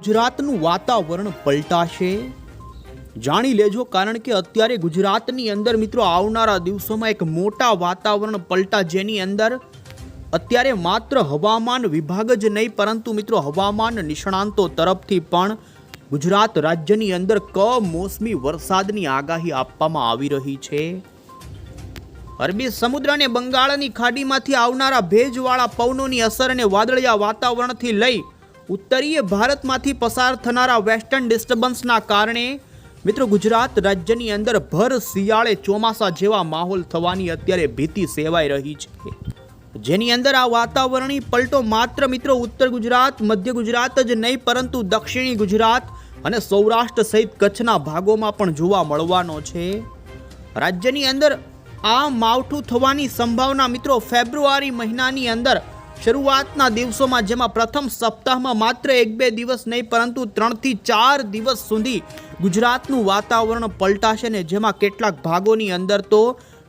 ગુજરાતનું વાતાવરણ પલટાશે? જાણી લેજો, કારણ કે અત્યારે ગુજરાતની અંદર મિત્રો આવનારા દિવસોમાં એક મોટા વાતાવરણ પલટા, જેની અંદર અત્યારે માત્ર હવામાન વિભાગ જ નહીં પરંતુ મિત્રો હવામાન નિષ્ણાંતો તરફથી પણ ગુજરાત રાજ્યની અંદર કમોસમી વરસાદની આગાહી આપવામાં આવી રહી છે. અરબી સમુદ્ર અને બંગાળની ખાડીમાંથી આવનારા ભેજવાળા પવનોની અસર અને વાદળિયા વાતાવરણથી લઈ ઉત્તરીય ભારતમાંથી પસાર થનારા વેસ્ટર્ન ડિસ્ટર્બન્સના કારણે મિત્રો ગુજરાત રાજ્યની અંદર ભર શિયાળે ચોમાસા જેવા માહોલ થવાની અત્યારે ભીતિ સેવાઈ રહી છે, જેની અંદર આ વાતાવરણીય પલટો માત્ર મિત્રો ઉત્તર ગુજરાત, મધ્ય ગુજરાત જ નહીં પરંતુ દક્ષિણી ગુજરાત અને સૌરાષ્ટ્ર સહિત કચ્છના ભાગોમાં પણ જોવા મળવાનો છે. રાજ્યની અંદર આ માવઠું થવાની સંભાવના મિત્રો ફેબ્રુઆરી મહિનાની અંદર શરૂઆતના દિવસોમાં, જેમાં પ્રથમ સપ્તાહમાં માત્ર 1-2 દિવસ નહીં પરંતુ 3 થી 4 દિવસ સુધી ગુજરાતનું વાતાવરણ પલટાશે ને જેમાં કેટલાક ભાગોની અંદર તો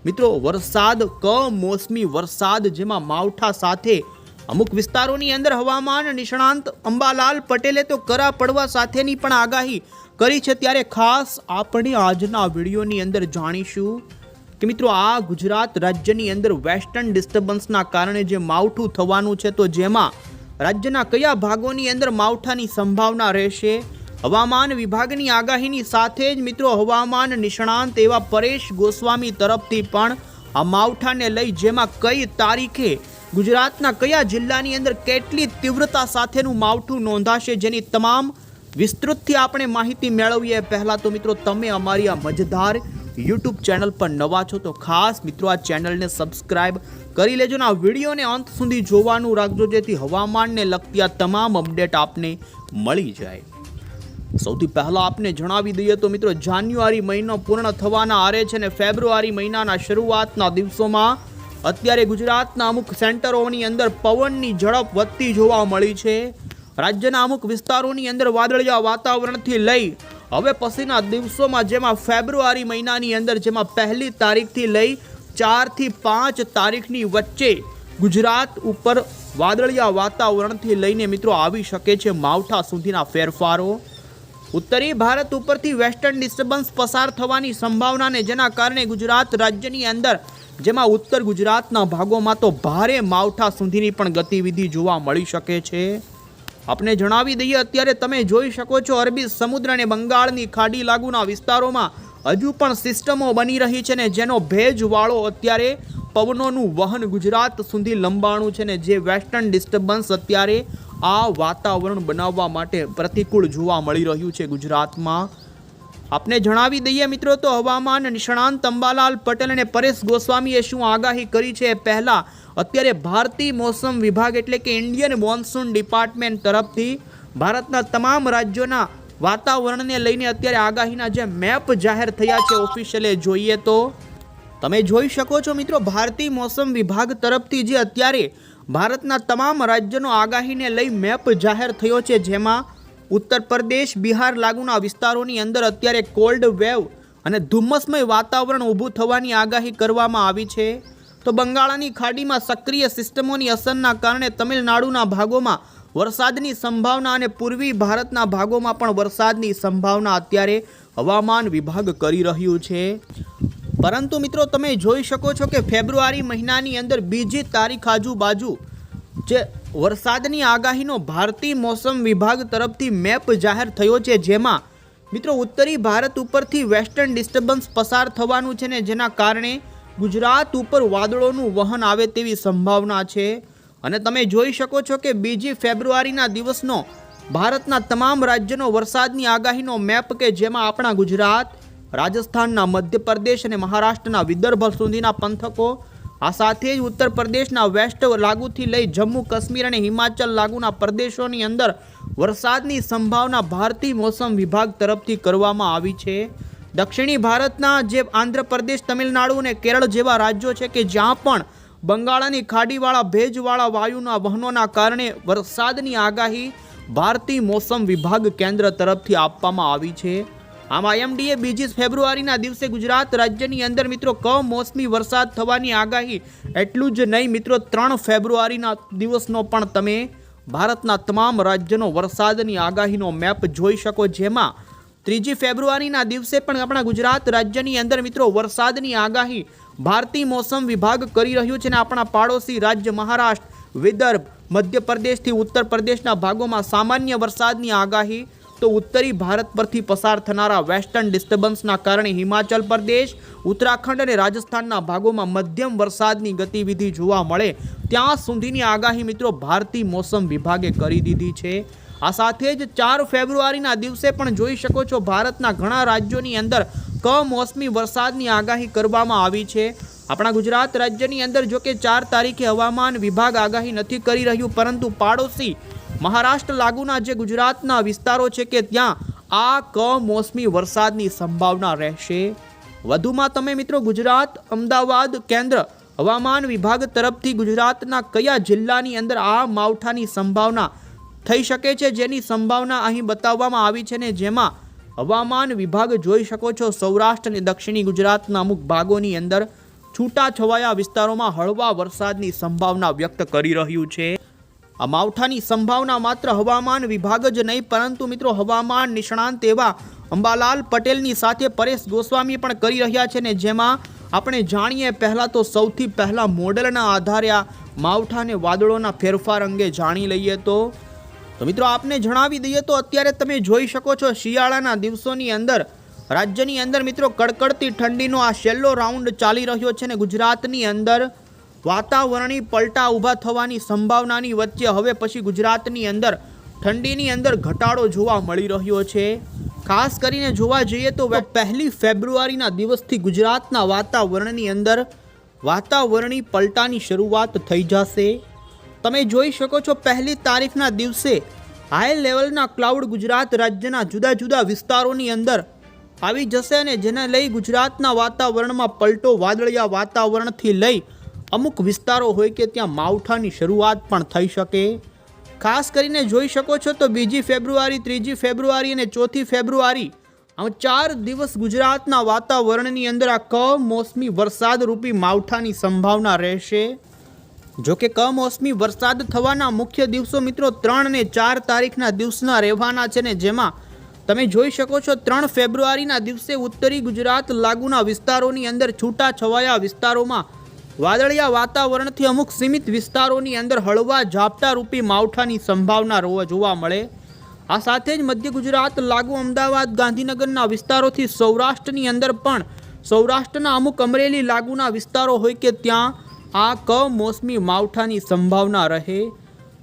મિત્રો વરસાદ, કમોસમી વરસાદ, જેમાં માવઠા સાથે અમુક વિસ્તારોની અંદર હવામાન નિષ્ણાંત અંબાલાલ પટેલે તો કરા પડવા સાથેની પણ આગાહી કરી છે. ત્યારે ખાસ આપણે આજના વિડીયોની અંદર જાણીશું કે મિત્રો આ ગુજરાત રાજ્યની અંદર વેસ્ટર્ન ડિસ્ટર્બન્સના કારણે જે માવઠું થવાનું છે, તો જેમાં રાજ્યના કયા ભાગોની અંદર માવઠાની સંભાવના રહેશે. હવામાન વિભાગની આગાહીની સાથે જ મિત્રો હવામાન નિષ્ણાંત એવા પરેશ ગોસ્વામી તરફથી પણ આ માવઠાને લઈ જેમાં કઈ તારીખે ગુજરાતના કયા જિલ્લાની અંદર કેટલી તીવ્રતા સાથેનું માવઠું નોંધાશે, જેની તમામ વિસ્તૃતથી આપણે માહિતી મેળવીએ. પહેલાં તો મિત્રો તમે અમારી આ મજેદાર યુટ્યુબ ચેનલ પર નવા છો તો ખાસ મિત્રો આ ચેનલને સબસ્ક્રાઇબ કરી લેજો ને આ વિડીયોને અંત સુધી જોવાનું રાખજો, જેથી હવામાનને લગતી આ તમામ અપડેટ આપને મળી જાય. સૌથી પહેલા આપને જણાવી દઈએ તો મિત્રો જાન્યુઆરી મહિનો પૂર્ણ થવાના આરે છે ને ફેબ્રુઆરી મહિનાના શરૂઆતના દિવસોમાં અત્યારે ગુજરાતના અમુક સેન્ટરોની અંદર પવનની ઝડપ વધતી જોવા મળી છે. રાજ્યના અમુક વિસ્તારોની અંદર વાદળિયા વાતાવરણથી લઈ હવે પછીના દિવસોમાં, જેમાં ફેબ્રુઆરી મહિનાની અંદર જેમાં 1 તારીખથી લઈ 4 થી 5 તારીખની વચ્ચે ગુજરાત ઉપર વાદળિયા વાતાવરણથી લઈને મિત્રો આવી શકે છે માવઠા સુધીના ફેરફારો. ઉત્તરી ભારત ઉપરથી વેસ્ટર્ન ડિસ્ટર્બન્સ પસાર થવાની સંભાવનાને જેના કારણે ગુજરાત રાજ્યની અંદર જેમાં ઉત્તર ગુજરાતના ભાગોમાં તો ભારે માવઠા સુધીની પણ ગતિવિધિ જોવા મળી શકે છે. આપણે જણાવી દઈએ, અત્યારે તમે જોઈ શકો છો અરબી સમુદ્ર અને બંગાળની ખાડી લાગુના વિસ્તારોમાં હજુ પણ સિસ્ટમો બની રહી છે ને જેનો ભેજવાળો અત્યારે પવનોનું વહન ગુજરાત સુધી લંબાણું છે ને જે વેસ્ટર્ન ડિસ્ટર્બન્સ અત્યારે આ વાતાવરણ બનાવવા માટે પ્રતિકૂળ જોવા મળી રહ્યું છે ગુજરાતમાં. આપને જણાવી દઈએ મિત્રો તો હવામાન નિષ્ણાંત અંબાલાલ પટેલ અને પરેશ ગોસ્વામીએ શું આગાહી કરી છે. પહેલા અત્યારે ભારતીય મોસમ વિભાગ એટલે કે ઇન્ડિયન મોન્સૂન ડિપાર્ટમેન્ટ તરફથી ભારતના તમામ રાજ્યોના વાતાવરણને લઈને અત્યારે આગાહીના જે મેપ જાહેર થયા છે ઓફિશિયલી જોઈએ તો તમે જોઈ શકો છો મિત્રો ભારતીય મોસમ વિભાગ તરફથી જે અત્યારે ભારતના તમામ રાજ્યોનો આગાહીને લઈ મેપ જાહેર થયો છે, જેમાં ઉત્તર પ્રદેશ, બિહાર લાગુના વિસ્તારોની અંદર અત્યારે કોલ્ડ વેવ અને ધુમ્મસમય વાતાવરણ ઊભું થવાની આગાહી કરવામાં આવી છે. તો બંગાળની ખાડીમાં સક્રિય સિસ્ટમોની અસરના કારણે તમિલનાડુના ભાગોમાં વરસાદની સંભાવના અને પૂર્વી ભારતના ભાગોમાં પણ વરસાદની સંભાવના અત્યારે હવામાન વિભાગ કરી રહ્યું છે. પરંતુ મિત્રો તમે જોઈ શકો છો કે ફેબ્રુઆરી મહિનાની અંદર 2 તારીખ આજુબાજુ જે વરસાદની આગાહીનો ભારતીય મોસમ વિભાગ તરફથી મેપ જાહેર થયો છે, જેમાં મિત્રો ઉત્તરી ભારત ઉપરથી વેસ્ટર્ન ડિસ્ટર્બન્સ પસાર થવાનું છે ને જેના કારણે ગુજરાત ઉપર વાદળોનું વહન આવે તેવી સંભાવના છે. અને તમે જોઈ શકો છો કે 2 ફેબ્રુઆરીના દિવસનો ભારતના તમામ રાજ્યનો વરસાદની આગાહીનો મેપ કે જેમાં આપણા ગુજરાત, રાજસ્થાનના મધ્યપ્રદેશ અને મહારાષ્ટ્રના વિદર્ભ સુધીના પંથકો, આ સાથે જ ઉત્તર પ્રદેશના વેસ્ટ લાગુથી લઈ જમ્મુ કાશ્મીર અને હિમાચલ લાગુના પ્રદેશોની અંદર વરસાદની સંભાવના ભારતીય મોસમ વિભાગ તરફથી કરવામાં આવી છે. દક્ષિણી ભારતના જે આંધ્રપ્રદેશ, તમિલનાડુ અને કેરળ જેવા રાજ્યો છે કે જ્યાં પણ બંગાળની ખાડીવાળા ભેજવાળા વાયુના વહનોના કારણે વરસાદની આગાહી ભારતીય મોસમ વિભાગ કેન્દ્ર તરફથી આપવામાં આવી છે. આમ આઈએમડીએ 2 ફેબ્રુઆરીના દિવસે ગુજરાત રાજ્યની અંદર મિત્રો કમોસમી વરસાદ થવાની આગાહી, એટલું જ નહીં મિત્રો 3 ફેબ્રુઆરીના દિવસનો પણ તમે ભારતના તમામ રાજ્યનો વરસાદની આગાહીનો મેપ જોઈ શકો, જેમાં 3 ફેબ્રુઆરીના દિવસે પણ આપણા ગુજરાત રાજ્યની અંદર મિત્રો વરસાદની આગાહી ભારતીય મોસમ વિભાગ કરી રહ્યું છે અને આપણા પાડોશી રાજ્ય મહારાષ્ટ્ર, વિદર્ભ, મધ્યપ્રદેશથી ઉત્તર પ્રદેશના ભાગોમાં સામાન્ય વરસાદની આગાહી, તો ઉત્તરી ભારત પરથી પસાર થનારા વેસ્ટર્ન ડિસ્ટર્બન્સના કારણે હિમાચલ પ્રદેશ, ઉત્તરાખંડ અને રાજસ્થાનના ભાગોમાં મધ્યમ વરસાદની ગતિવિધિ જોવા મળે ત્યાં સુધીની આગાહી મિત્રો ભારતીય મોસમ વિભાગે કરી દીધી છે। આ સાથે જ 4 ફેબ્રુઆરીના દિવસે પણ જોઈ શકો છો ભારતના ઘણા રાજ્યોની અંદર કમોસમી વરસાદની આગાહી કરવામાં આવી છે। આપણા ગુજરાત રાજ્યની અંદર જો કે 4 તારીખે હવામાન વિભાગ આગાહી નથી કરી રહ્યું, પરંતુ પાડોશી મહારાષ્ટ્ર લાગુના જે ગુજરાતના વિસ્તારો છે કે ત્યાં આ કમોસમી વરસાદની સંભાવના રહેશે। વધુમાં તમે મિત્રો ગુજરાત અમદાવાદ કેન્દ્ર હવામાન વિભાગ તરફથી ગુજરાતના કયા જિલ્લાની અંદર આ માવઠાની સંભાવના થઈ શકે છે જેની સંભાવના અહીં બતાવવામાં આવી છે ને જેમાં હવામાન વિભાગ જોઈ શકો છો સૌરાષ્ટ્ર અને દક્ષિણી ગુજરાતના અમુક ભાગોની અંદર છૂટાછવાયા વિસ્તારોમાં હળવા વરસાદની સંભાવના વ્યક્ત કરી રહ્યું છે। આ માવઠાની સંભાવના માત્ર હવામાન વિભાગ જ નહીં પરંતુ મિત્રો હવામાન નિષ્ણાંત એવા અંબાલાલ પટેલની સાથે પરેશ ગોસ્વામી પણ કરી રહ્યા છે ને જેમાં આપણે જાણીએ પહેલાં તો સૌથી પહેલાં મોડેલના આધારે આ માવઠા અને વાદળોના ફેરફાર અંગે જાણી લઈએ તો મિત્રો આપને જણાવી દઈએ તો અત્યારે તમે જોઈ શકો છો શિયાળાના દિવસોની અંદર રાજ્યની અંદર મિત્રો કડકડતી ઠંડીનો આ છેલ્લો રાઉન્ડ ચાલી રહ્યો છે ને ગુજરાતની અંદર વાતાવરણીય પલટા ઊભા થવાની સંભાવનાની વચ્ચે હવે પછી ગુજરાતની અંદર ઠંડીની અંદર ઘટાડો જોવા મળી રહ્યો છે। ખાસ કરીને જોવા જઈએ તો 1 ફેબ્રુઆરીના દિવસથી ગુજરાતના વાતાવરણની અંદર વાતાવરણીય પલટાની શરૂઆત થઈ જશે। તમે જોઈ શકો છો 1 તારીખના દિવસે હાઈ લેવલના ક્લાઉડ ગુજરાત રાજ્યના જુદા જુદા વિસ્તારોની અંદર આવી જશે અને જેને લઈ ગુજરાતના વાતાવરણમાં પલટો વાદળિયા વાતાવરણથી લઈ અમુક વિસ્તારો હોય કે ત્યાં માવઠાની શરૂઆત પણ થઈ શકે। ખાસ કરીને જોઈ શકો છો તો 2 ફેબ્રુઆરી, 3 ફેબ્રુઆરી અને 4 ફેબ્રુઆરી આમ 4 દિવસ ગુજરાતના વાતાવરણની અંદર આ કમોસમી વરસાદ રૂપી માવઠાની સંભાવના રહેશે। જો કે કમોસમી વરસાદ થવાના મુખ્ય દિવસો મિત્રો 3 અને 4 તારીખના દિવસના રહેવાના છે ને જેમાં તમે જોઈ શકો છો 3 ફેબ્રુઆરીના દિવસે ઉત્તરી ગુજરાત લાગુના વિસ્તારોની અંદર છૂટાછવાયા વિસ્તારોમાં વાદળિયા વાતાવરણથી અમુક સીમિત વિસ્તારોની અંદર હળવા ઝાપટા રૂપી માવઠાની સંભાવના જોવા મળે। આ સાથે જ મધ્ય ગુજરાત લાગુ અમદાવાદ ગાંધીનગરના વિસ્તારોથી સૌરાષ્ટ્રની અંદર પણ સૌરાષ્ટ્રના અમુક અમરેલી લાગુના વિસ્તારો હોય કે ત્યાં આ કમોસમી માવઠાની સંભાવના રહે।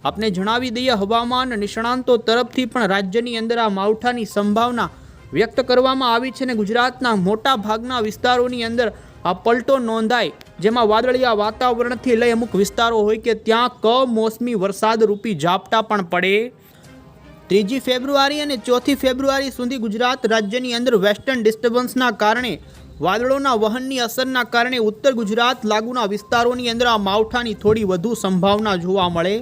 આપને જણાવી દઈએ હવામાન નિષ્ણાંતો તરફથી પણ રાજ્યની અંદર આ માવઠાની સંભાવના વ્યક્ત કરવામાં આવી છે અને ગુજરાતના મોટા ભાગના વિસ્તારોની અંદર આ પલટો નોંધાય જેમાં વાદળિયા વાતાવરણથી લઈ અમુક વિસ્તારો હોય કે ત્યાં કમોસમી વરસાદ રૂપી ઝાપટા પણ પડે। 3 ફેબ્રુઆરી અને 4 ફેબ્રુઆરી સુધી ગુજરાત રાજ્યની અંદર વેસ્ટર્ન ડિસ્ટર્બન્સના કારણે વાદળોના વહનની અસરના કારણે ઉત્તર ગુજરાત લાગુના વિસ્તારોની અંદર આ માવઠાની થોડી વધુ સંભાવના જોવા મળે।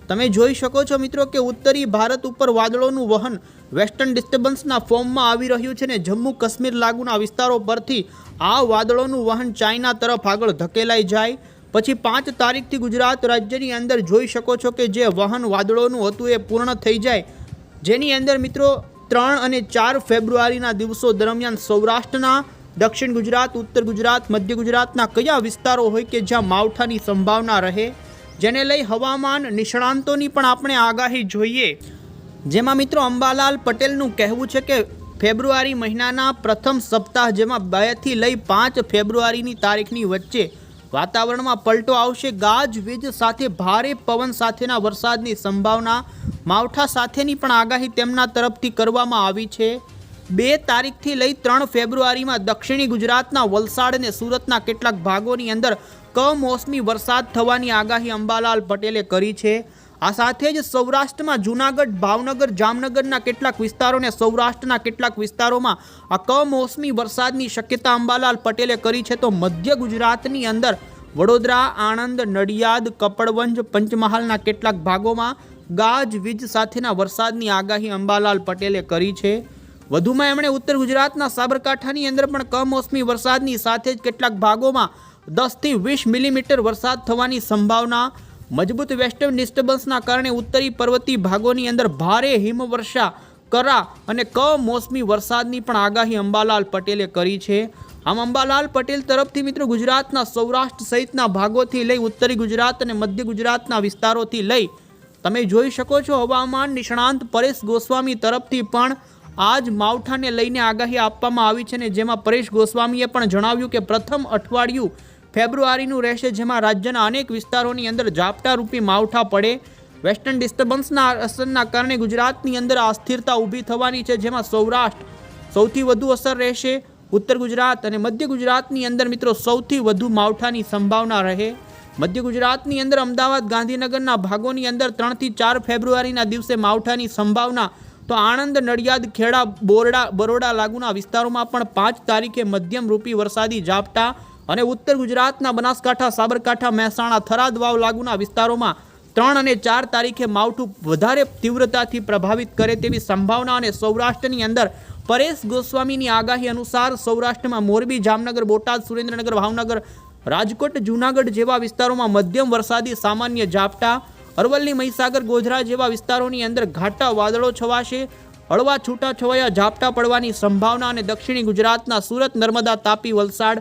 તમે જોઈ શકો છો મિત્રો કે ઉત્તરી ભારત ઉપર વાદળોનું વહન વેસ્ટર્ન ડિસ્ટર્બન્સના ફોર્મમાં આવી રહ્યું છે ને જમ્મુ કાશ્મીર લાગુના વિસ્તારો પરથી આ વાદળોનું વહન ચાઇના તરફ આગળ ધકેલાઈ જાય પછી 5 તારીખથી ગુજરાત રાજ્યની અંદર જોઈ શકો છો કે જે વહન વાદળોનું હતું એ પૂર્ણ થઈ જાય, જેની અંદર મિત્રો 3 અને 4 ફેબ્રુઆરીના દિવસો દરમિયાન સૌરાષ્ટ્રના, દક્ષિણ ગુજરાત, ઉત્તર ગુજરાત, મધ્ય ગુજરાતના કયા વિસ્તારો હોય કે જ્યાં માવઠાની સંભાવના રહે જેને લઈ હવામાન નિષ્ણાંતોની પણ આપણે આગાહી જોઈએ। જેમાં મિત્રો અંબાલાલ પટેલનું કહેવું છે કે ફેબ્રુઆરી મહિનાના પ્રથમ સપ્તાહ જેમાં 2 થી લઈ 5 ફેબ્રુઆરીની તારીખની વચ્ચે વાતાવરણમાં પલટો આવશે। ગાજવીજ સાથે ભારે પવન સાથેના વરસાદની સંભાવના, માવઠા સાથેની પણ આગાહી તેમના તરફથી કરવામાં આવી છે। 2 તારીખથી લઈ 3 ફેબ્રુઆરીમાં દક્ષિણી ગુજરાતના વલસાડ અને સુરતના કેટલાક ભાગોની અંદર કમોસમી વરસાદ થવાની આગાહી અંબાલાલ પટેલે કરી છે। આ સાથે જ સૌરાષ્ટ્રમાં જૂનાગઢ, ભાવનગર, જામનગરના કેટલાક વિસ્તારો અને સૌરાષ્ટ્રના કેટલાક વિસ્તારોમાં આ કમોસમી વરસાદની શક્યતા અંબાલાલ પટેલે કરી છે। તો મધ્ય ગુજરાતની અંદર વડોદરા, આણંદ, નડિયાદ, કપડવંજ, પંચમહાલના કેટલાક ભાગોમાં ગાજવીજ સાથેના વરસાદની આગાહી અંબાલાલ પટેલે કરી છે। વધુમાં એમણે ઉત્તર ગુજરાતના સાબરકાંઠાની અંદર પણ કમોસમી વરસાદની સાથે જ કેટલાક ભાગોમાં 10 થી 20 મિલીમીટર વરસાદ થવાની સંભાવના, મજબૂત વેસ્ટર્ન ડિસ્ટર્બન્સના કારણે ઉત્તરી પર્વતીય ભાગોની અંદર ભારે હિમવર્ષા કરા અને કમોસમી વરસાદની પણ આગાહી અંબાલાલ પટેલે કરી છે. આમ અંબાલાલ પટેલ તરફથી મિત્રો ગુજરાતના સૌરાષ્ટ્ર સહિતના ભાગોથી લઈ ઉત્તરી ગુજરાત અને મધ્ય ગુજરાતના વિસ્તારોથી લઈ તમે જોઈ શકો છો હવામાન નિષ્ણાંત પરેશ ગોસ્વામી તરફથી પણ આ જ માવઠાને લઈને આગાહી આપવામાં આવી છે. ને જેમાં પરેશ ગોસ્વામીએ પણ જણાવ્યું કે પ્રથમ અઠવાડિયું ફેબ્રુઆરીનું રહેશે, જેમાં રાજ્યના અનેક વિસ્તારોની અંદર ઝાપટારૂપી માવઠા પડે. વેસ્ટર્ન ડિસ્ટર્બન્સના અસરના કારણે ગુજરાતની અંદર અસ્થિરતા ઊભી થવાની છે, જેમાં સૌરાષ્ટ્ર સૌથી વધુ અસર રહેશે. ઉત્તર ગુજરાત અને મધ્ય ગુજરાતની અંદર મિત્રો સૌથી વધુ માવઠાની સંભાવના રહે. મધ્ય ગુજરાતની અંદર અમદાવાદ ગાંધીનગરના ભાગોની અંદર 3 થી 4 ફેબ્રુઆરીના દિવસે માવઠાની સંભાવના. તો આણંદ નડિયાદ ખેડા બરોડા લાગુના વિસ્તારોમાં પણ 5 તારીખે મધ્યમ રૂપી વરસાદી ઝાપટા અને ઉત્તર ગુજરાતના બનાસકાંઠા સાબરકાંઠા મહેસાણા થરાદ વાવ લાગુના વિસ્તારોમાં 3 અને 4 તારીખે માવઠું વધારે તીવ્રતાથી પ્રભાવિત કરે તેવી સંભાવના. અને સૌરાષ્ટ્રની અંદર પરેશ ગોસ્વામીની આગાહી અનુસાર સૌરાષ્ટ્રમાં મોરબી, જામનગર, બોટાદ, સુરેન્દ્રનગર, ભાવનગર, રાજકોટ, જૂનાગઢ જેવા વિસ્તારોમાં મધ્યમ વરસાદી સામાન્ય ઝાપટા. અરવલ્લી, મહીસાગર, ગોધરા જેવા વિસ્તારોની અંદર ઘાટા વાદળો છવાશે. હળવા છૂટાછવાયા ઝાપટા પડવાની સંભાવના. અને દક્ષિણી ગુજરાતના સુરત, નર્મદા, તાપી, વલસાડ,